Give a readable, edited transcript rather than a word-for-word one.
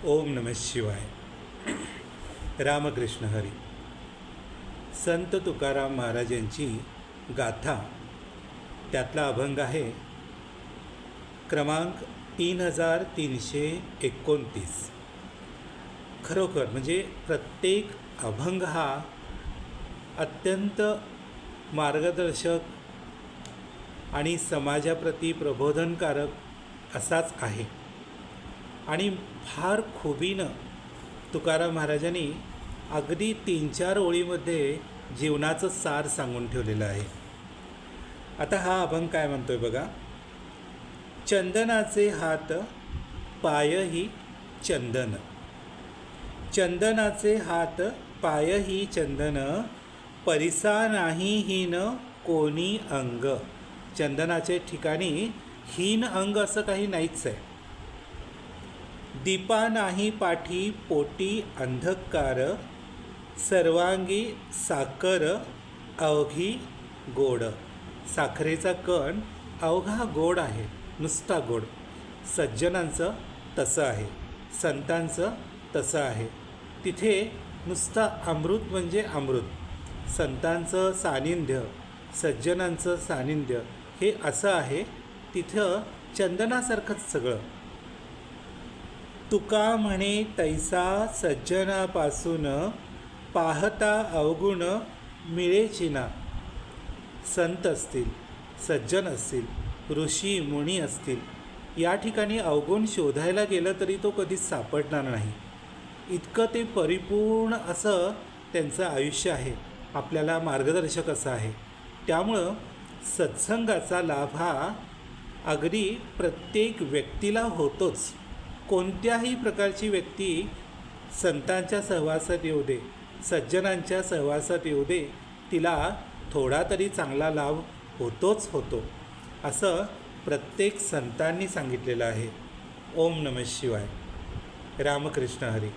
ओम नमः शिवाय. रामकृष्ण हरी. संत तुकाराम महाराज यांची गाथा, त्यातला अभंग आहे क्रमांक 3329. खरोखर म्हणजे प्रत्येक अभंग हा अत्यंत मार्गदर्शक आणि समाजाप्रती प्रबोधनकारक असाच आहे. आणि फार खुबीनं तुकाराम महाराजांनी अगदी 3-4 ओळीमध्ये जीवनाचं सार सांगून ठेवलेलं आहे. आता हा अभंग काय म्हणतोय बघा. चंदनाचे हात पायही चंदन, चंदनाचे हात पायही चंदन, परिसा नाही हीन कोणी अंग. चंदनाचे ठिकाणी हीन अंग असं काही नाहीच आहे. दीपा नाही पाठी पोटी अंधकार, सर्वांगी साखर अवघी गोड. साखरेचा कण अवघा गोड आहे, नुसता गोड. सज्जनांचं तसं आहे, संतांचं तसं आहे. तिथे नुसता अमृत म्हणजे अमृत. संतांचं सानिध्य, सज्जनांचं सानिध्य हे असं आहे. तिथं चंदनासारखंच सगळं. तुका म्हणे तैसा सज्जनापासून, पाहता अवगुण मिळेची ना. संत असतील, सज्जन असतील, ऋषी मुनी असतील, या ठिकाणी अवगुण शोधायला गेलं तरी तो कधीच सापडणार नाही. इतकं ते परिपूर्ण असं त्यांचं आयुष्य आहे, आपल्याला मार्गदर्शक असं आहे. त्यामुळं सत्संगाचा लाभ हा अगदी प्रत्येक व्यक्तीला होतोच. कोणत्याही प्रकारची व्यक्ती संतांच्या सहवासात येऊ दे, सज्जनांच्या सहवासात येऊ दे, तिला थोडा तरी चांगला लाभ होतोच होतो, असं प्रत्येक संतांनी सांगितलेलं आहे. ओम नमः शिवाय. रामकृष्ण हरी.